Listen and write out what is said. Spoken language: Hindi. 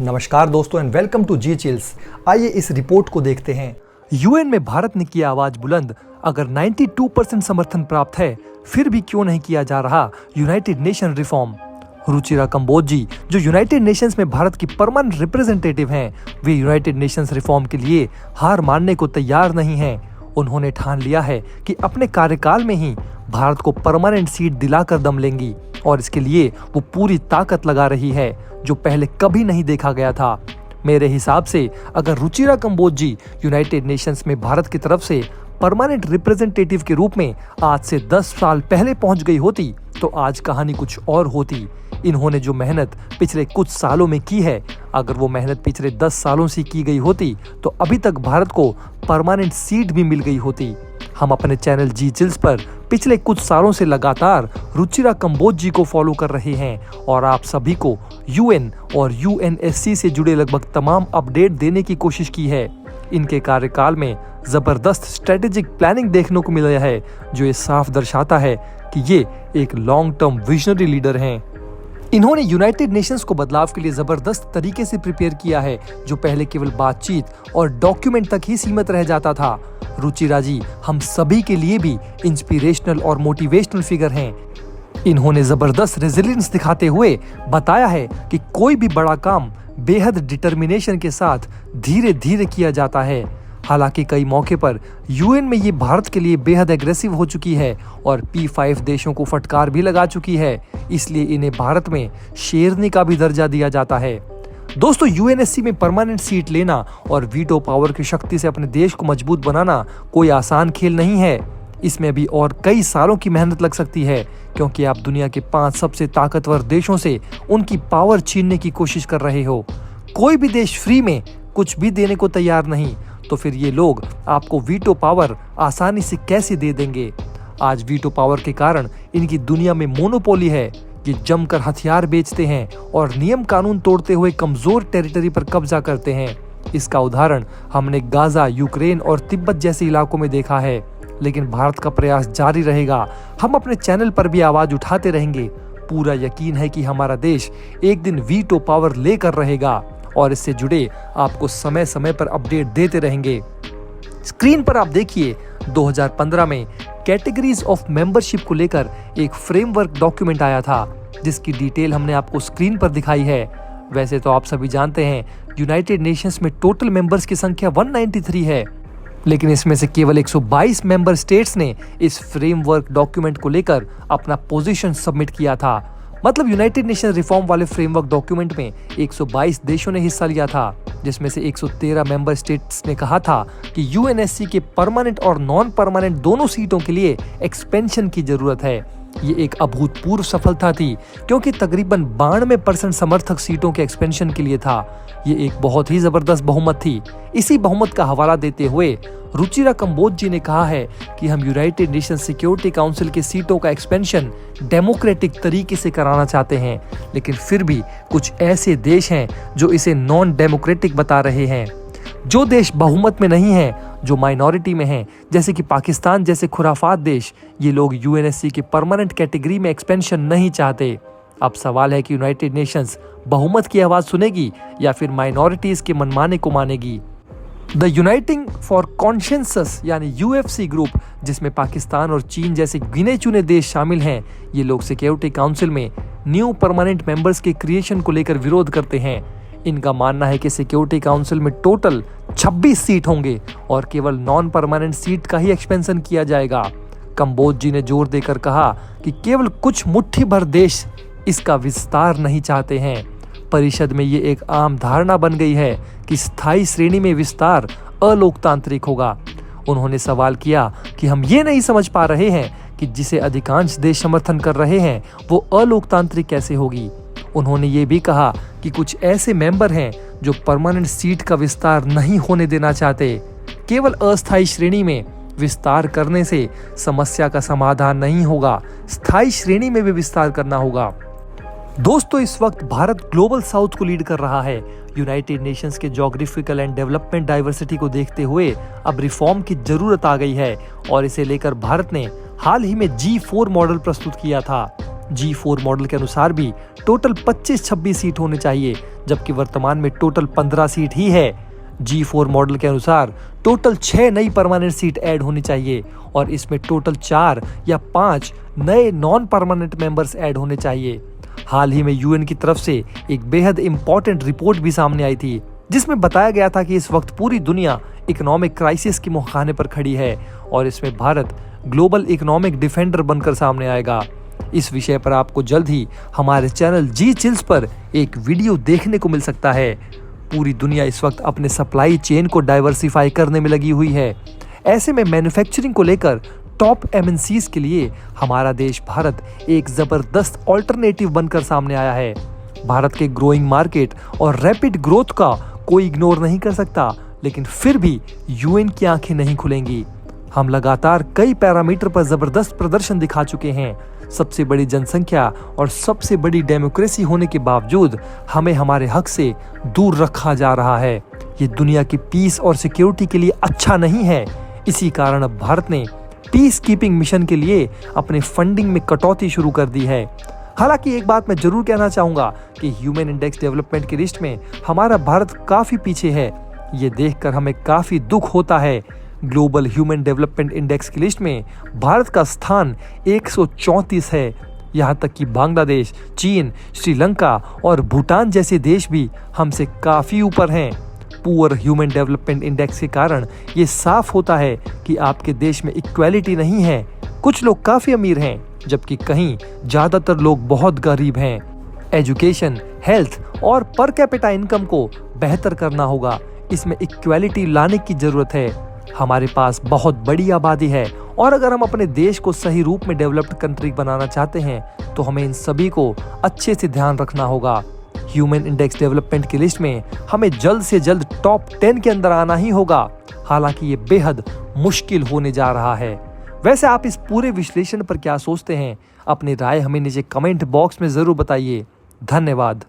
नमस्कार दोस्तों and welcome to G chills. आइए इस रिपोर्ट को देखते हैं। यूएन में भारत ने किया आवाज बुलंद। अगर 92% समर्थन प्राप्त है, फिर भी क्यों नहीं किया जा रहा United Nation reform. Ruchira Kamboj ji, जो यूनाइटेड नेशंस में भारत की परमानेंट रिप्रेजेंटेटिव हैं, वे यूनाइटेड नेशंस रिफॉर्म के लिए हार मानने को तैयार नहीं हैं। उन्होंने ठान लिया है कि अपने कार्यकाल में ही भारत को परमानेंट सीट दिलाकर दम लेंगी और इसके लिए वो पूरी ताकत लगा रही है, जो पहले कभी नहीं देखा गया था। मेरे हिसाब से अगर रुचिरा कंबोज जी यूनाइटेड नेशंस में भारत की तरफ से परमानेंट रिप्रेजेंटेटिव के रूप में आज से 10 साल पहले पहुंच गई होती तो आज कहानी कुछ और होती। इन्होंने जो मेहनत पिछले कुछ सालों में की है, अगर वो मेहनत पिछले 10 सालों से की गई होती तो अभी तक भारत को परमानेंट सीट भी मिल गई होती। हम अपने चैनल जी चिल्स पर पिछले कुछ सालों से लगातार रुचिरा कंबोज जी को फॉलो कर रहे हैं और आप सभी को यूएन और यूएनएससी से जुड़े लगभग तमाम अपडेट देने की कोशिश की है। इनके कार्यकाल में जबरदस्त स्ट्रेटेजिक प्लानिंग देखने को मिला है, जो ये साफ दर्शाता है कि ये एक लॉन्ग टर्म विजनरी लीडर हैं। इन्होंने यूनाइटेड नेशंस को बदलाव के लिए जबरदस्त तरीके से प्रिपेयर किया है, जो पहले केवल बातचीत और डॉक्यूमेंट तक ही सीमित रह जाता था। रुचिरा जी हम सभी के लिए भी इंस्पिरेशनल और मोटिवेशनल फिगर हैं। इन्होंने जबरदस्त रेजिलियंस दिखाते हुए बताया है कि कोई भी बड़ा काम बेहद डिटर्मिनेशन के साथ धीरे धीरे किया जाता है। हालांकि कई मौके पर यूएन में ये भारत के लिए बेहद एग्रेसिव हो चुकी है और P5 देशों को फटकार भी लगा चुकी है, इसलिए इन्हें भारत में शेरनी का भी दर्जा दिया जाता है। दोस्तों, यूएनएससी में परमानेंट सीट लेना और वीटो पावर की शक्ति से अपने देश को मजबूत बनाना कोई आसान खेल नहीं है। इसमें भी और कई सालों की मेहनत लग सकती है, क्योंकि आप दुनिया के 5 सबसे ताकतवर देशों से उनकी पावर छीनने की कोशिश कर रहे हो। कोई भी देश फ्री में कुछ भी देने को तैयार नहीं, तो फिर ये लोग आपको वीटो पावर आसानी से कैसे दे देंगे। आज वीटो पावर के कारण इनकी दुनिया में मोनोपोली है। ये जमकर हथियार बेचते हैं और नियम कानून तोड़ते हुए कमजोर टेरिटरी पर कब्जा करते हैं। इसका उदाहरण हमने गाजा, यूक्रेन और तिब्बत जैसे इलाकों में देखा है। लेकिन भारत का प्रयास जारी रहेगा। हम अपने चैनल पर भी आवाज उठाते रहेंगे। पूरा यकीन है कि हमारा देश एक दिन वीटो पावर लेकर रहेगा और इससे जुड़े आपको समय समय पर अपडेट देते रहेंगे। स्क्रीन पर आप देखिए 2015 में कैटेगरीज ऑफ मेंबरशिप को लेकर एक फ्रेमवर्क डॉक्यूमेंट आया था, जिसकी डिटेल हमने आपको स्क्रीन पर दिखाई है। वैसे तो आप सभी जानते हैं यूनाइटेड नेशंस में टोटल मेंबर्स की संख्या 193 है, लेकिन इसमें से केवल 122 मेंबर स्टेट्स ने इस फ्रेमवर्क डॉक्यूमेंट को लेकर अपना पोजीशन सबमिट किया था। मतलब यूनाइटेड नेशन रिफॉर्म वाले फ्रेमवर्क डॉक्यूमेंट में 122 देशों ने हिस्सा लिया था, जिसमें से 113 मेंबर स्टेट्स ने कहा था कि यूएनएससी के परमानेंट और नॉन परमानेंट दोनों सीटों के लिए एक्सपेंशन की जरूरत है। ये एक अभूतपूर्व सफलता थी, क्योंकि तकरीबन 92% समर्थक सीटों के एक्सपेंशन के लिए था। ये एक बहुत ही जबरदस्त बहुमत थी। इसी बहुमत का हवाला देते हुए रुचिरा कंबोज जी ने कहा है कि हम यूनाइटेड नेशन सिक्योरिटी काउंसिल के सीटों का एक्सपेंशन डेमोक्रेटिक तरीके से कराना चाहते हैं, लेकिन फिर भी कुछ ऐसे देश हैं जो इसे नॉन डेमोक्रेटिक बता रहे हैं। जो देश बहुमत में नहीं है, जो माइनॉरिटी में हैं, जैसे कि पाकिस्तान जैसे खुराफात देश, ये लोग यूएनएससी के परमानेंट कैटेगरी में एक्सपेंशन नहीं चाहते। अब सवाल है कि यूनाइटेड नेशंस बहुमत की आवाज सुनेगी या फिर माइनॉरिटीज के मनमाने को मानेगी। द यूनाइटिंग फॉर कॉन्सेंसस यानी यूएफसी ग्रुप, जिसमें पाकिस्तान और चीन जैसे गिने चुने देश शामिल हैं, ये लोग सिक्योरिटी काउंसिल में न्यू परमानेंट मेंबर्स के क्रिएशन को लेकर विरोध करते हैं। इनका मानना है कि सिक्योरिटी काउंसिल में टोटल 26 सीट होंगे और केवल नॉन परमानेंट सीट का ही एक्सपेंशन किया जाएगा। कंबोज जी ने जोर देकर कहा कि केवल कुछ मुट्ठी भर देश इसका विस्तार नहीं चाहते हैं। परिषद में ये एक आम धारणा बन गई है कि स्थायी श्रेणी में विस्तार अलोकतांत्रिक होगा। उन्होंने सवाल किया कि हम ये नहीं समझ पा रहे हैं कि जिसे अधिकांश देश समर्थन कर रहे हैं वो अलोकतांत्रिक कैसे होगी। उन्होंने ये भी कहा कि कुछ ऐसे मेंबर हैं जो परमानेंट सीट का विस्तार नहीं होने देना चाहते। केवल अस्थायी श्रेणी में विस्तार करने से समस्या का समाधान नहीं होगा, स्थायी श्रेणी में भी विस्तार करना होगा। दोस्तों, इस वक्त भारत ग्लोबल साउथ को लीड कर रहा है। यूनाइटेड नेशंस के ज्योग्राफिकल एंड डेवलपमेंट डाइवर्सिटी को देखते हुए अब रिफॉर्म की जरूरत आ गई है और इसे लेकर भारत ने हाल ही में G4 मॉडल प्रस्तुत किया था। G4 मॉडल के अनुसार भी टोटल 25-26 सीट होने चाहिए, जबकि वर्तमान में टोटल 15 सीट ही है। G4 मॉडल के अनुसार टोटल 6 नई परमानेंट सीट ऐड होनी चाहिए और इसमें टोटल 4 या 5 नए नॉन परमानेंट मेंबर्स ऐड होने चाहिए। हाल ही में यूएन की तरफ से एक बेहद इंपॉर्टेंट रिपोर्ट भी सामने आई थी, जिसमें बताया गया था कि इस वक्त पूरी दुनिया इकोनॉमिक क्राइसिस के मुहाने पर खड़ी है और इसमें भारत ग्लोबल इकोनॉमिक डिफेंडर बनकर सामने आएगा। इस विषय पर आपको जल्द ही हमारे चैनल जी चिल्स पर एक वीडियो देखने को मिल सकता है। पूरी दुनिया इस वक्त अपने सप्लाई चेन को डाइवर्सिफाई करने में लगी हुई है। ऐसे में मैन्युफैक्चरिंग को लेकर टॉप एमएनसीज के लिए हमारा देश भारत एक जबरदस्त ऑल्टरनेटिव बनकर सामने आया है। भारत के ग्रोइंग मार्केट और रैपिड ग्रोथ का कोई इग्नोर नहीं कर सकता, लेकिन फिर भी यूएन की आंखें नहीं खुलेंगी। हम लगातार कई पैरामीटर पर जबरदस्त प्रदर्शन दिखा चुके हैं। सबसे बड़ी जनसंख्या और सबसे बड़ी डेमोक्रेसी होने के बावजूद हमें हमारे हक से दूर रखा जा रहा है। ये दुनिया की पीस और सिक्योरिटी के लिए अच्छा नहीं है। इसी कारण अब भारत ने पीस कीपिंग मिशन के लिए अपने फंडिंग में कटौती शुरू कर दी है। हालांकि एक बात मैं जरूर कहना चाहूंगा कि ह्यूमन इंडेक्स डेवलपमेंट की लिस्ट में हमारा भारत काफी पीछे है। ये देखकर हमें काफी दुख होता है। ग्लोबल ह्यूमन डेवलपमेंट इंडेक्स की लिस्ट में भारत का स्थान 134 है। यहाँ तक कि बांग्लादेश, चीन, श्रीलंका और भूटान जैसे देश भी हमसे काफी ऊपर हैं। पुअर ह्यूमन डेवलपमेंट इंडेक्स के कारण ये साफ होता है कि आपके देश में इक्वालिटी नहीं है। कुछ लोग काफी अमीर हैं, जबकि कहीं ज्यादातर लोग बहुत गरीब हैं। एजुकेशन, हेल्थ और पर कैपिटा इनकम को बेहतर करना होगा। इसमें इक्वालिटी लाने की जरूरत है। हमारे पास बहुत बड़ी आबादी है और अगर हम अपने देश को सही रूप में डेवलप्ड कंट्री बनाना चाहते हैं तो हमें इन सभी को अच्छे से ध्यान रखना होगा। ह्यूमन इंडेक्स डेवलपमेंट की लिस्ट में हमें जल्द से जल्द टॉप 10 के अंदर आना ही होगा। हालांकि ये बेहद मुश्किल होने जा रहा है। वैसे आप इस पूरे विश्लेषण पर क्या सोचते हैं? अपनी राय हमें नीचे कमेंट बॉक्स में जरूर बताइए। धन्यवाद।